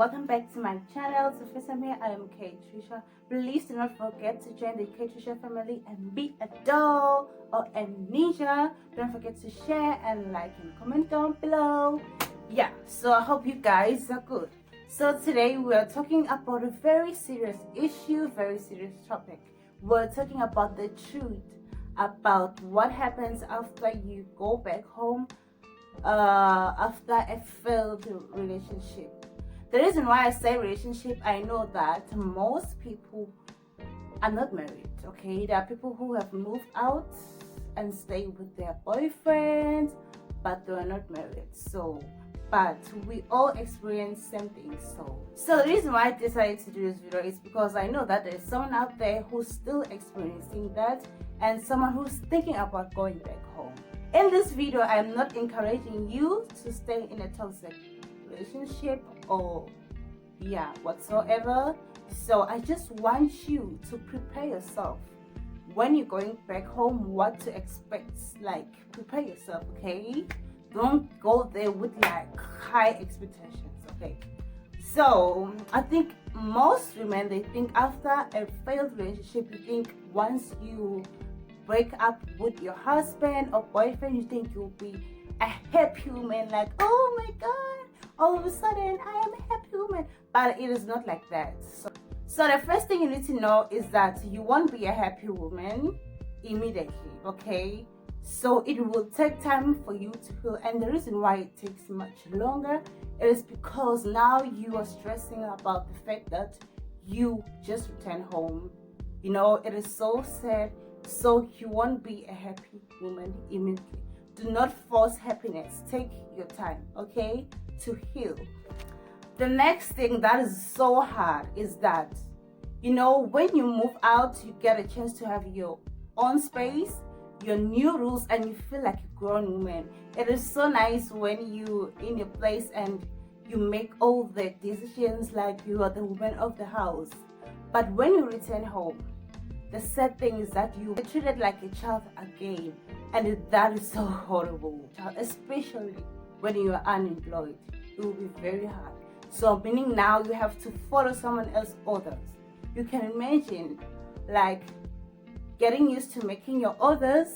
welcome back to my channel. So first time here, I am Tricia. Please do not forget to join the Tricia family and be a doll or a ninja. Don't forget to share and like and comment down below. Yeah, so I hope you guys are good. So today we are talking about a very serious issue, very serious topic. We're talking about the truth about what happens after you go back home after a failed relationship. The reason why I say relationship, I know that most people are not married, okay? There are people who have moved out and stay with their boyfriends, but they are not married. But we all experience same things. So the reason why I decided to do this video is because I know that there's someone out there who's still experiencing that and someone who's thinking about going back home. In this video, I'm not encouraging you to stay in a toxic relationship or whatsoever. So I just want you to prepare yourself when you're going back home, what to expect. Like, prepare yourself, okay? Don't go there with like high expectations, okay? So I think most women, they think after a failed relationship, you think once you break up with your husband or boyfriend, you think you'll be a happy woman, like, oh my god, all of a sudden I am a happy woman. But it is not like that. So the first thing you need to know is that you won't be a happy woman immediately, okay? So it will take time for you to heal, and the reason why it takes much longer is because now you are stressing about the fact that you just returned home. You know, it is so sad. So you won't be a happy woman immediately. Do not force happiness. Take your time, okay, to heal. The next thing that is so hard is that, you know, when you move out, you get a chance to have your own space, your new rules, and you feel like a grown woman. It is so nice when you in your place and you make all the decisions like you are the woman of the house. But when you return home, the sad thing is that you are treated like a child again, and that is so horrible, especially when you are unemployed. It will be very hard. So meaning now you have to follow someone else's orders. You can imagine like getting used to making your orders,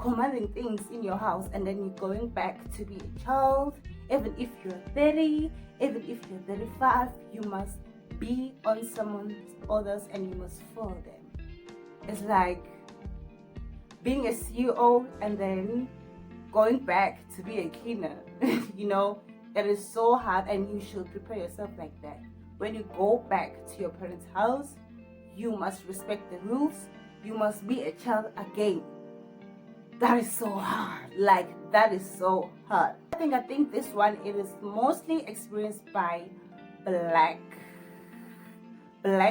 commanding things in your house, and then you're going back to be a child. Even if you're 30, even if you're 35, you must be on someone's orders and you must follow them. It's like being a CEO and then going back to be a cleaner. You know, it is so hard, and you should prepare yourself like that. When you go back to your parents' house, you must respect the rules. You must be a child again. That is so hard. Like, that is so hard. I think this one, it is mostly experienced by black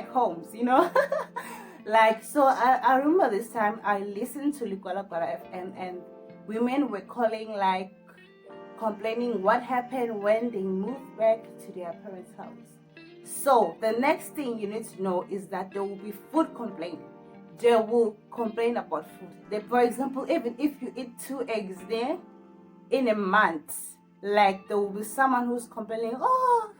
homes, you know. Like, so I remember this time I listened to Likwala FM, and women were calling, like, complaining what happened when they moved back to their parents' house. So the next thing you need to know is that there will be food complaint. They will complain about food. For example, even if you eat 2 eggs there in a month, like, there will be someone who's complaining, oh,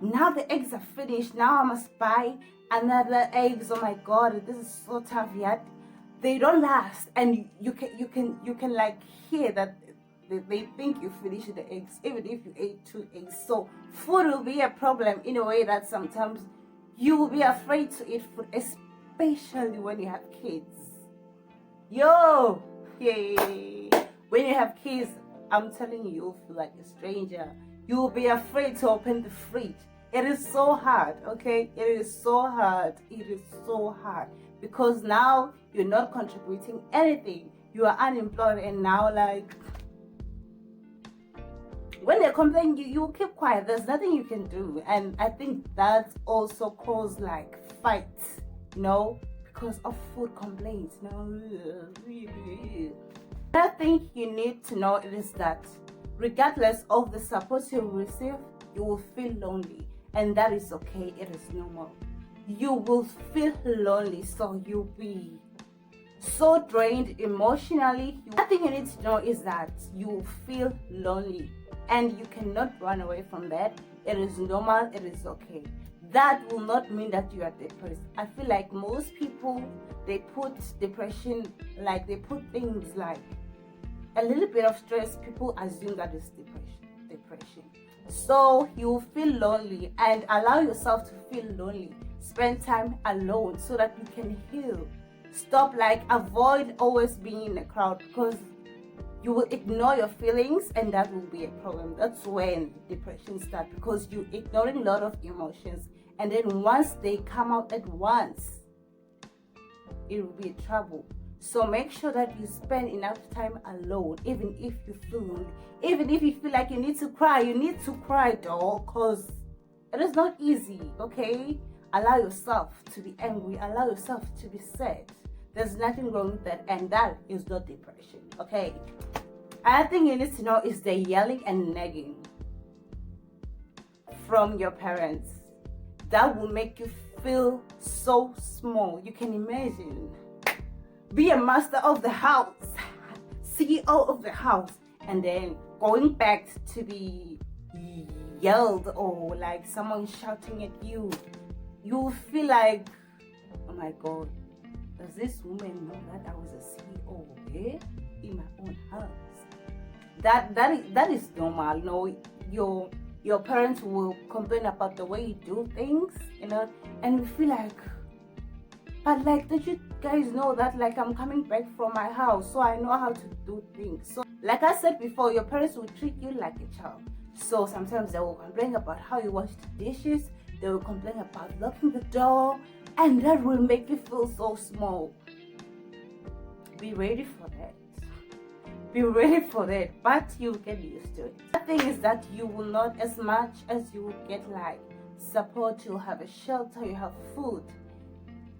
now the eggs are finished, now I must buy another eggs. Oh my god, this is so tough. Yet they don't last, and you can like hear that they think you finished the eggs even if you ate 2 eggs. So food will be a problem in a way that sometimes you will be afraid to eat food, especially when you have kids. When you have kids, I'm telling you, you'll feel like a stranger. You will be afraid to open the fridge. It is so hard, okay? It is so hard. It is so hard because now you're not contributing anything. You are unemployed, and now, like, when they complain, you keep quiet. There's nothing you can do. And I think that also causes like fights, you know, because of food complaints. Another thing you need to know is that regardless of the support you receive, you will feel lonely, and that is okay. It is normal. You will feel lonely, so you'll be so drained emotionally. One thing you need to know is that you will feel lonely, and you cannot run away from that. It is normal, it is okay. That will not mean that you are depressed. I feel like most people, they put depression, like they put things like a little bit of stress, people assume that is depression. So you feel lonely, and allow yourself to feel lonely. Spend time alone so that you can heal. Stop, like, avoid always being in a crowd, because you will ignore your feelings, and that will be a problem. That's when depression starts, because you're ignoring a lot of emotions, and then once they come out at once, it will be trouble. So make sure that you spend enough time alone, even if you feel lonely. Even if you feel like you need to cry, doll, because it is not easy, okay? Allow yourself to be angry, allow yourself to be sad. There's nothing wrong with that, and that is not depression, okay? Another thing you need to know is the yelling and nagging from your parents. That will make you feel so small. You can imagine, be a master of the house, CEO of the house, and then going back to be yelled, or like someone shouting at you. You feel like, oh my God, does this woman know that I was a CEO in my own house? That is normal. No, your parents will complain about the way you do things, and you feel like, but like, don't you guys know that, like, I'm coming back from my house, so I know how to do things. So like I said before, your parents will treat you like a child. So sometimes they will complain about how you wash the dishes, they will complain about locking the door, and that will make you feel so small. Be ready for that. Be ready for that, but you'll get used to it. The thing is that you will not, as much as you will get like support, you'll have a shelter, you have food.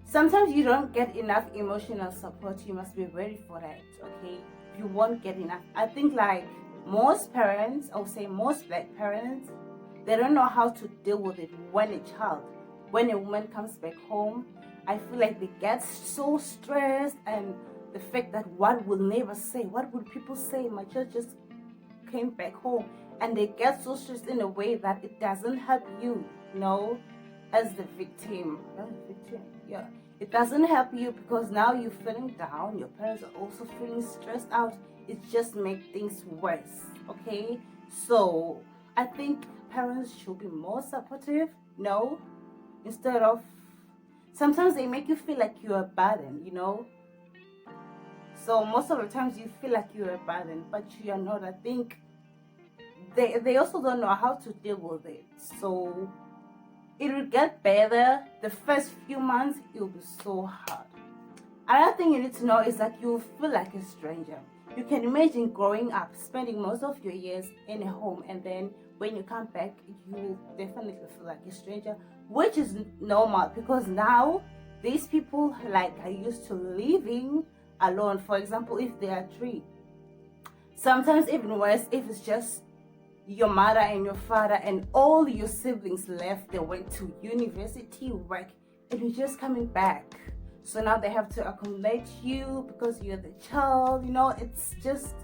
Sometimes you don't get enough emotional support. You must be ready for that, okay? You won't get enough. I think like most parents, I would say most black parents, they don't know how to deal with it when a woman comes back home. I feel like they get so stressed, and the fact that what will people say? My child just came back home, and they get so stressed in a way that it doesn't help you, as the victim. Yeah. It doesn't help you, because now you're feeling down, your parents are also feeling stressed out. It just makes things worse, okay? So I think parents should be more supportive, instead of, sometimes they make you feel like you're a burden, So most of the times you feel like you're a burden, but you are not. I think they also don't know how to deal with it. So it will get better. The first few months, it will be so hard. Another thing you need to know is that you feel like a stranger. You can imagine growing up, spending most of your years in a home, and then when you come back, you will definitely feel like a stranger, which is normal, because now these people are used to living alone. For example, if there are three, sometimes even worse, if it's just your mother and your father and all your siblings left, they went to university, work, and you're just coming back. So now they have to accommodate you because you're the child. It's just,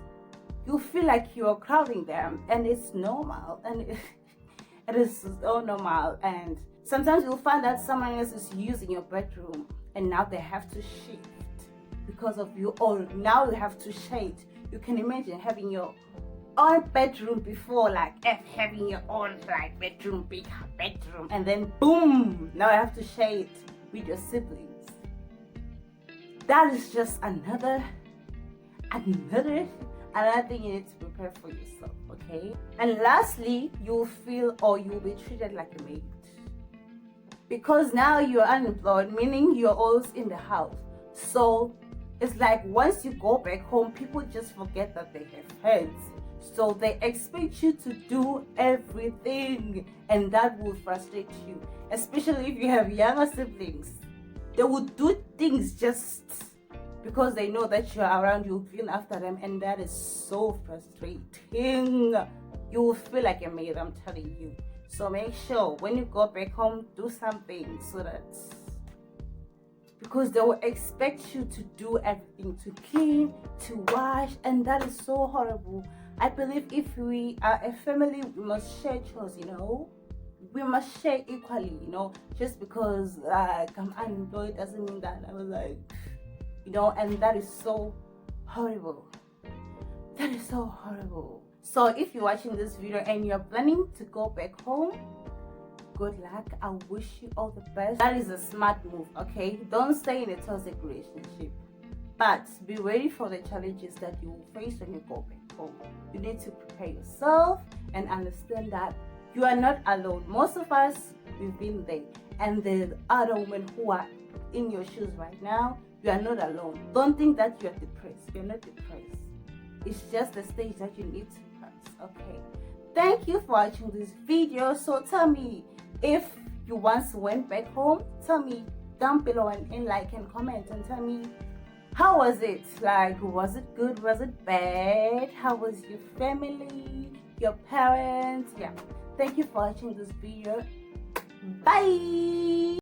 you feel like you're crowding them, and it's normal, and it is so normal. And sometimes you'll find that someone else is using your bedroom, and now they have to shift because of you, or now you have to shade. You can imagine having your own bedroom before, having your own bedroom, big bedroom, and then boom, now I have to share it with your siblings. That is just another thing you need to prepare for yourself, okay? And lastly, you'll feel, or you'll be treated like a maid, because now you're unemployed, meaning you're always in the house. So it's like once you go back home, people just forget that they have heads. So they expect you to do everything, and that will frustrate you, especially if you have younger siblings. They will do things just because they know that you're around, you'll clean after them, and that is so frustrating. You will feel like a maid, I'm telling you. So make sure when you go back home, do something, so that, because they will expect you to do everything, to clean, to wash, and that is so horrible. I believe if we are a family, we must share chores, we must share equally, you know. Just because like I'm unemployed doesn't mean that I was like, you know, and that is so horrible. That is so horrible. So if you're watching this video and you're planning to go back home, good luck. I wish you all the best. That is a smart move, okay? Don't stay in a toxic relationship, but be ready for the challenges that you will face when you go back home. You need to prepare yourself and understand that you are not alone. Most of us, we've been there, and the other women who are in your shoes right now, you are not alone. Don't think that you're depressed. You're not depressed. It's just the stage that you need to pass, okay? Thank you for watching this video. So tell me, if you once went back home, tell me down below and like and comment and tell me, how was it? Like, was it good? Was it bad? How was your family, your parents? Yeah. Thank you for watching this video. Bye.